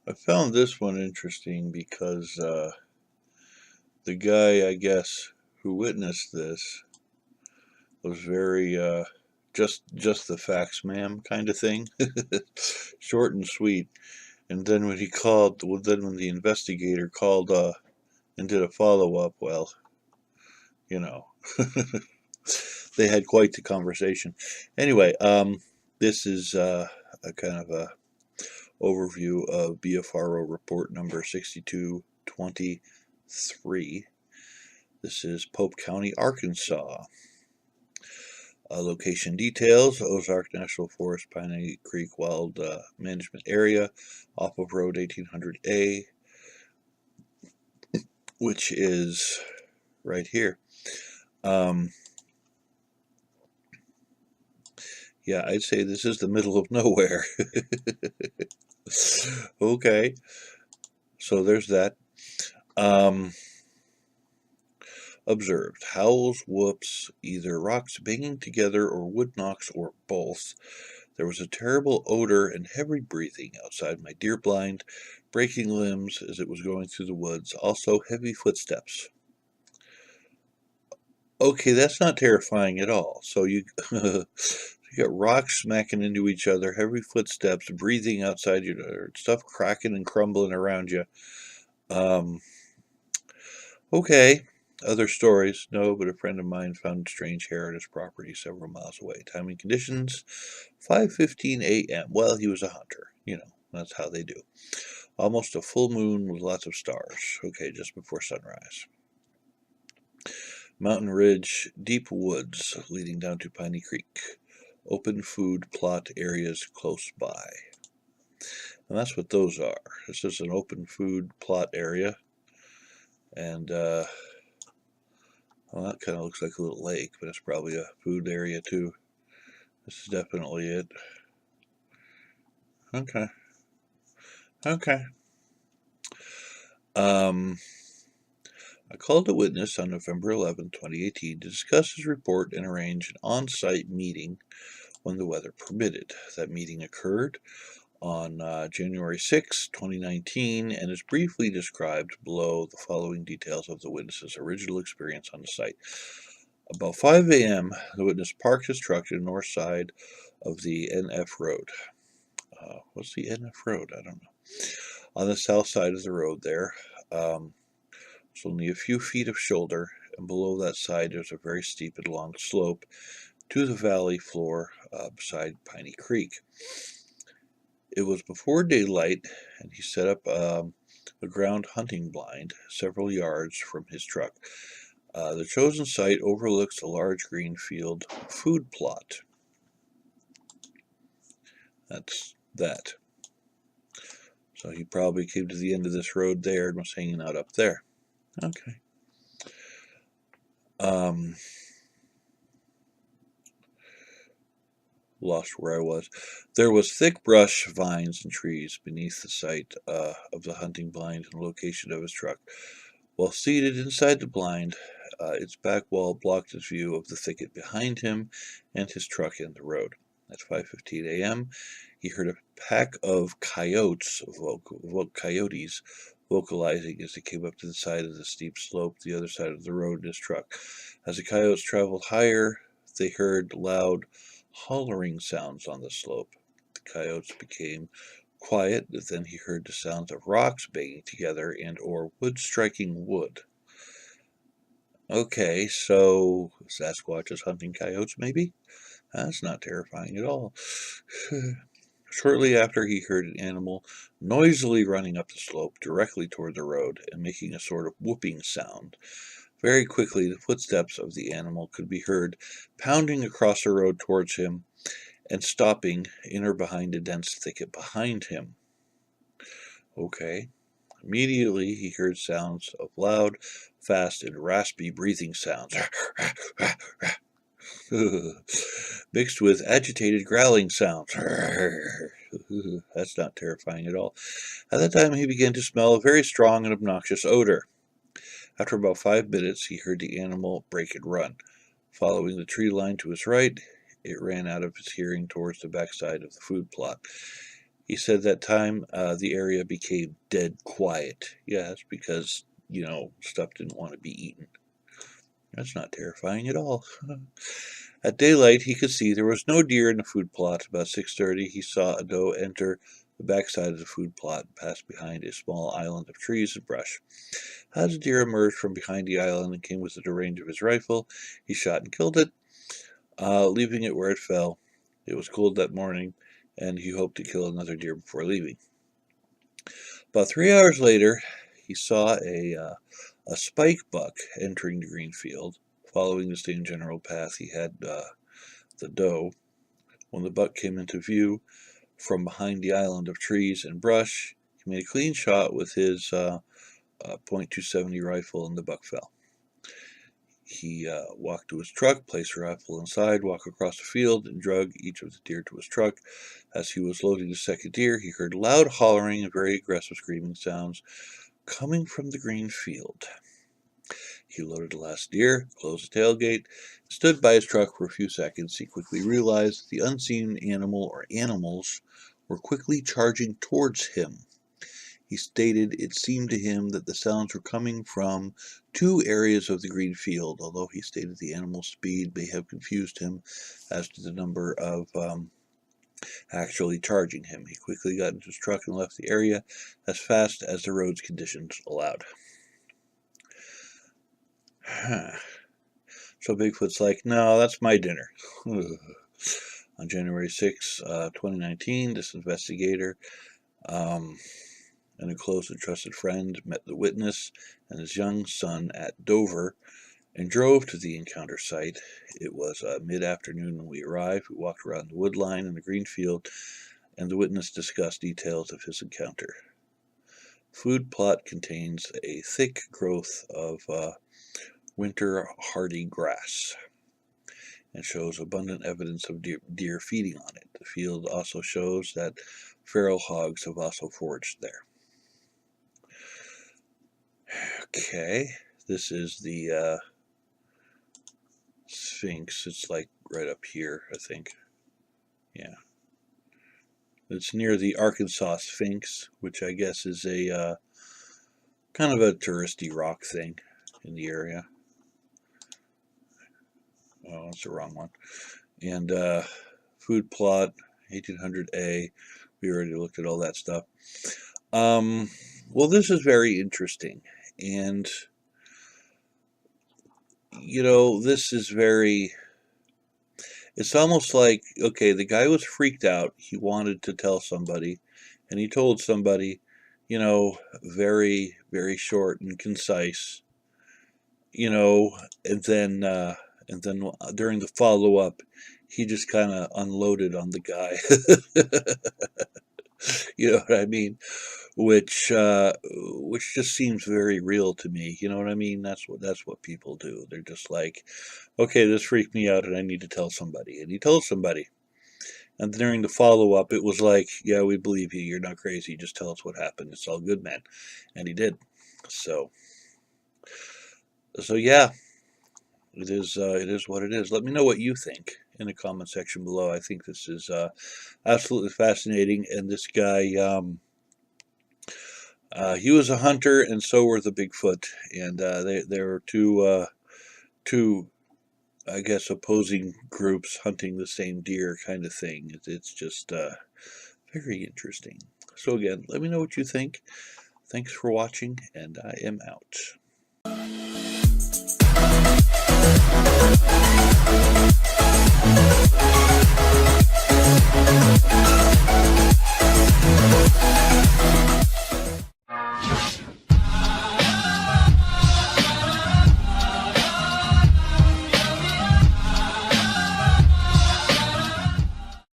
I found this one interesting because the guy, I guess, who witnessed this was very just the facts, ma'am, kind of thing, short and sweet. And then when when the investigator called and did a follow up, well, you know, they had quite the conversation. Anyway, this is a kind of a overview of BFRO report number 6223. This is Pope County, Arkansas. Location details: Ozark National Forest, Piney Creek Wild Management Area, off of Road 1800A, which is right here. Yeah, I'd say this is the middle of nowhere. Okay, so there's that. Observed howls, whoops, either rocks banging together or wood knocks or both. There was a terrible odor and heavy breathing outside my deer blind, breaking limbs as it was going through the woods, also heavy footsteps. Okay, that's not terrifying at all. So you got rocks smacking into each other, heavy footsteps, breathing outside you, stuff cracking and crumbling around you. Okay. Other stories? No, but a friend of mine found strange hair at his property several miles away. Time and conditions: 5:15 a.m. Well, he was a hunter. That's how they do. Almost a full moon with lots of stars. Okay, just before sunrise. Mountain ridge, deep woods leading down to Piney Creek. Open food plot areas close by. And that's what those are. This is an open food plot area. And, well, that kind of looks like a little lake, but it's probably a food area too. This is definitely it. Okay. I called a witness on November 11, 2018 to discuss his report and arrange an on-site meeting when the weather permitted. That meeting occurred on January 6, 2019, and is briefly described below the following details of the witness's original experience on the site. About 5 a.m., the witness parked his truck to the north side of the NF Road. What's the NF Road? I don't know. On the south side of the road there, it's only a few feet of shoulder, and below that side there's a very steep and long slope to the valley floor beside Piney Creek. It was before daylight, and he set up a ground hunting blind several yards from his truck. The chosen site overlooks a large green field food plot. That's that. So he probably came to the end of this road there and was hanging out up there. Okay. Lost where I was. There was thick brush, vines, and trees beneath the site of the hunting blind and location of his truck. While seated inside the blind, its back wall blocked his view of the thicket behind him and his truck in the road. At 5:15 a.m., he heard a pack of coyotes vocalizing as they came up to the side of the steep slope, the other side of the road in his truck. As the coyotes traveled higher, they heard loud hollering sounds on the slope. The coyotes became quiet, but then he heard the sounds of rocks banging together and or wood striking wood. Okay, so Sasquatch is hunting coyotes, maybe? That's not terrifying at all. Shortly after, he heard an animal noisily running up the slope directly toward the road and making a sort of whooping sound. Very quickly, the footsteps of the animal could be heard pounding across the road towards him and stopping in or behind a dense thicket behind him. Okay. Immediately, he heard sounds of loud, fast, and raspy breathing sounds, mixed with agitated growling sounds. That's not terrifying at all. At that time, he began to smell a very strong and obnoxious odor. After about 5 minutes, he heard the animal break and run. Following the tree line to his right, it ran out of his hearing towards the backside of the food plot. He said that time the area became dead quiet. Yes, because, stuff didn't want to be eaten. That's not terrifying at all. At daylight, he could see there was no deer in the food plot. About 6:30, he saw a doe enter the backside of the food plot and pass behind a small island of trees and brush. As the deer emerged from behind the island and came within the range of his rifle, he shot and killed it, leaving it where it fell. It was cold that morning, and he hoped to kill another deer before leaving. About 3 hours later, he saw a spike buck entering the green field, following the same general path he had the doe. When the buck came into view from behind the island of trees and brush, he made a clean shot with his .270 rifle, and the buck fell. He walked to his truck, placed the rifle inside, walked across the field, and drug each of the deer to his truck. As he was loading the second deer, he heard loud hollering and very aggressive screaming sounds coming from the green field. He loaded the last deer, closed the tailgate, stood by his truck for a few seconds. He quickly realized that the unseen animal or animals were quickly charging towards him. He stated it seemed to him that the sounds were coming from 2 areas of the green field, although he stated the animal's speed may have confused him as to the number of actually charging him. He quickly got into his truck and left the area as fast as the road's conditions allowed. So Bigfoot's like, no, that's my dinner. On January 6, 2019, this investigator and a close and trusted friend met the witness and his young son at Dover and drove to the encounter site. It was mid-afternoon when we arrived. We walked around the wood line in the green field, and the witness discussed details of his encounter. Food plot contains a thick growth of winter hardy grass and shows abundant evidence of deer feeding on it. The field also shows that feral hogs have also foraged there. Okay, this is the Sphinx. It's like right up here, I think. Yeah. It's near the Arkansas Sphinx, which I guess is a kind of a touristy rock thing in the area. Oh, that's the wrong one. And food plot, 1800A. We already looked at all that stuff. Well, this is very interesting. And, this is very... It's almost like, okay, the guy was freaked out. He wanted to tell somebody. And he told somebody, very, very short and concise. And then during the follow-up, he just kind of unloaded on the guy. You know what I mean? Which just seems very real to me. You know what I mean? That's what people do. They're just like, okay, this freaked me out, and I need to tell somebody. And he told somebody. And during the follow-up, it was like, yeah, we believe you. You're not crazy. Just tell us what happened. It's all good, man. And he did. So yeah. It is what it is. Let me know what you think in the comment section below. I think this is absolutely fascinating. And this guy, he was a hunter, and so were the Bigfoot. And there were two, I guess, opposing groups hunting the same deer, kind of thing. It's just very interesting. So again, let me know what you think. Thanks for watching, and I am out.